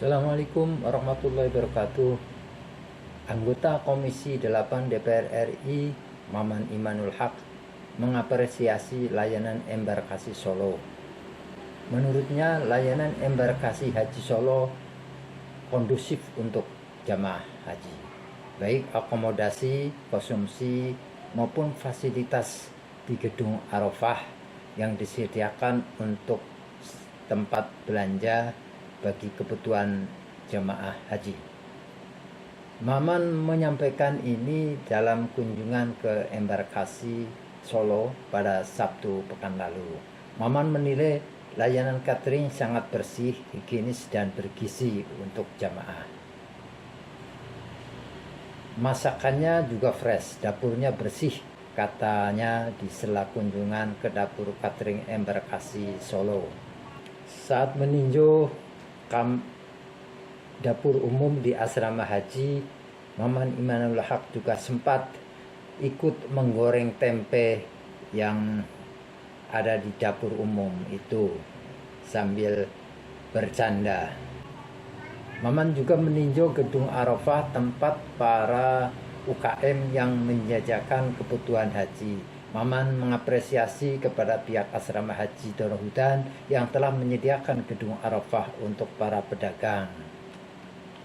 Assalamualaikum warahmatullahi wabarakatuh. Anggota Komisi 8 DPR RI Maman Imanul Haq mengapresiasi layanan embarkasi Solo. Menurutnya layanan embarkasi Haji Solo kondusif untuk jamaah haji, baik akomodasi, konsumsi maupun fasilitas di gedung Arafah yang disediakan untuk tempat belanja bagi kebutuhan jemaah haji. Maman menyampaikan ini dalam kunjungan ke embarkasi Solo pada Sabtu pekan lalu. Maman menilai layanan catering sangat bersih, higienis, dan bergizi untuk jemaah. Masakannya juga fresh, dapurnya bersih, katanya di sela kunjungan ke dapur catering embarkasi Solo. Saat meninjau dapur umum di asrama haji, Maman Imanul Haq juga sempat ikut menggoreng tempe yang ada di dapur umum itu sambil bercanda. Maman juga meninjau gedung Arafah, tempat para UKM yang menjajakan kebutuhan haji. Maman mengapresiasi kepada pihak asrama haji Darul Hudan yang telah menyediakan gedung Arafah untuk para pedagang.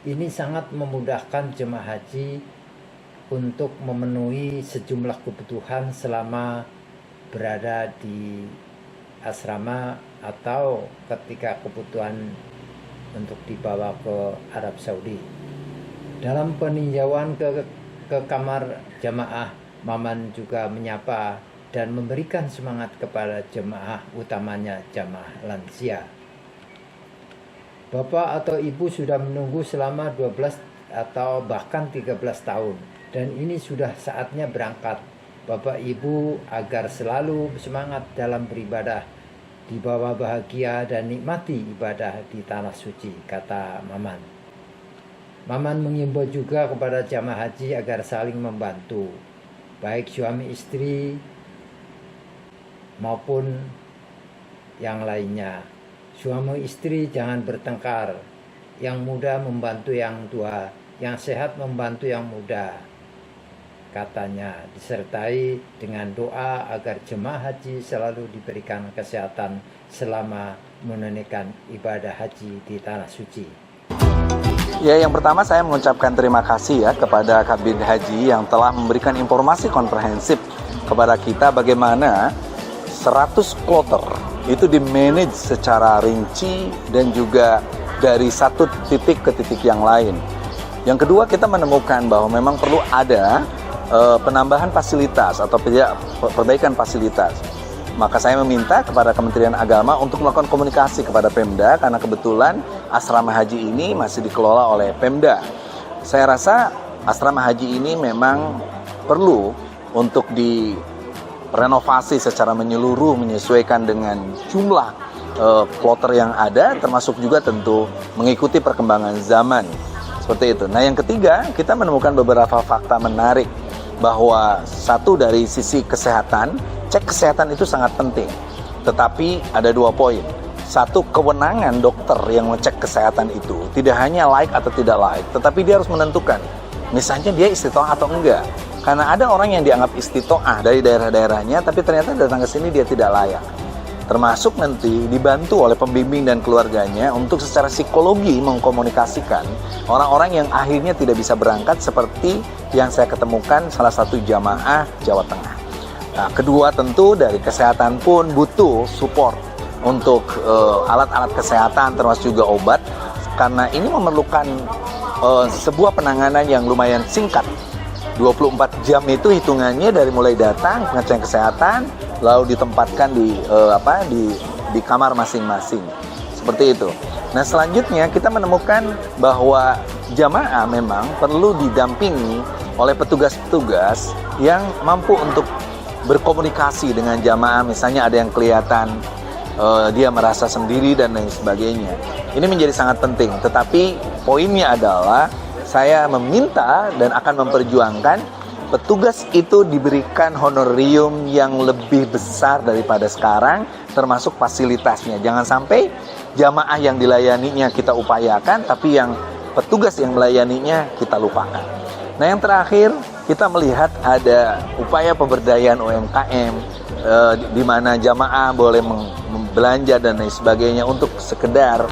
Ini sangat memudahkan jemaah haji untuk memenuhi sejumlah kebutuhan selama berada di asrama atau ketika kebutuhan untuk dibawa ke Arab Saudi. Dalam peninjauan ke kamar jemaah, Maman juga menyapa dan memberikan semangat kepada jemaah, utamanya jemaah lansia. Bapak atau ibu sudah menunggu selama 12 atau bahkan 13 tahun dan ini sudah saatnya berangkat. Bapak ibu agar selalu semangat dalam beribadah, dibawa bahagia dan nikmati ibadah di tanah suci, kata Maman. Maman mengimbau juga kepada jamaah haji agar saling membantu, baik suami istri maupun yang lainnya. Suami istri jangan bertengkar, yang muda membantu yang tua, yang sehat membantu yang muda, katanya, disertai dengan doa agar jemaah haji selalu diberikan kesehatan selama menunaikan ibadah haji di tanah suci. Ya, yang pertama saya mengucapkan terima kasih ya kepada Kabid Haji yang telah memberikan informasi komprehensif kepada kita bagaimana 100 kloter itu di-manage secara rinci dan juga dari satu titik ke titik yang lain. Yang kedua, kita menemukan bahwa memang perlu ada penambahan fasilitas atau perbaikan fasilitas. Maka saya meminta kepada Kementerian Agama untuk melakukan komunikasi kepada Pemda karena kebetulan asrama haji ini masih dikelola oleh Pemda. Saya rasa asrama haji ini memang perlu untuk direnovasi secara menyeluruh menyesuaikan dengan jumlah kloter yang ada, termasuk juga tentu mengikuti perkembangan zaman. Seperti itu. Nah, yang ketiga, kita menemukan beberapa fakta menarik bahwa satu dari sisi kesehatan, cek kesehatan itu sangat penting. Tetapi ada 2 poin. Satu, kewenangan dokter yang mengecek kesehatan itu tidak hanya laik atau tidak laik, tetapi dia harus menentukan. Misalnya dia istitoah atau enggak. Karena ada orang yang dianggap istitoah dari daerah-daerahnya, tapi ternyata datang ke sini dia tidak layak. Termasuk nanti dibantu oleh pembimbing dan keluarganya untuk secara psikologi mengkomunikasikan orang-orang yang akhirnya tidak bisa berangkat seperti yang saya ketemukan salah satu jamaah Jawa Tengah. Nah, kedua, tentu dari kesehatan pun butuh support untuk alat-alat kesehatan termasuk juga obat, karena ini memerlukan sebuah penanganan yang lumayan singkat. 24 jam itu hitungannya dari mulai datang pengecekan kesehatan lalu ditempatkan di kamar masing-masing. Seperti itu. Nah, selanjutnya kita menemukan bahwa jamaah memang perlu didampingi oleh petugas-petugas yang mampu untuk berkomunikasi dengan jamaah. Misalnya ada yang kelihatan dia merasa sendiri dan lain sebagainya. Ini menjadi sangat penting. Tetapi poinnya adalah saya meminta dan akan memperjuangkan petugas itu diberikan honorarium yang lebih besar daripada sekarang, termasuk fasilitasnya. Jangan sampai jamaah yang dilayaninya kita upayakan, tapi yang petugas yang melayaninya kita lupakan. Nah, yang terakhir, kita melihat ada upaya pemberdayaan UMKM, di mana jamaah boleh belanja dan lain sebagainya untuk sekedar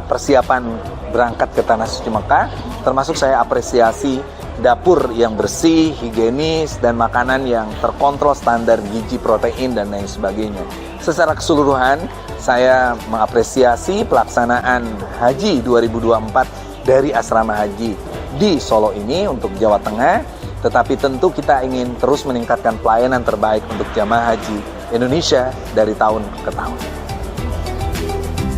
persiapan berangkat ke Tanah Suci Mekah. Termasuk saya apresiasi dapur yang bersih, higienis, dan makanan yang terkontrol standar gizi, protein, dan lain sebagainya. Secara keseluruhan, saya mengapresiasi pelaksanaan Haji 2024 dari Asrama Haji di Solo ini untuk Jawa Tengah. Tetapi tentu kita ingin terus meningkatkan pelayanan terbaik untuk jamaah haji Indonesia dari tahun ke tahun.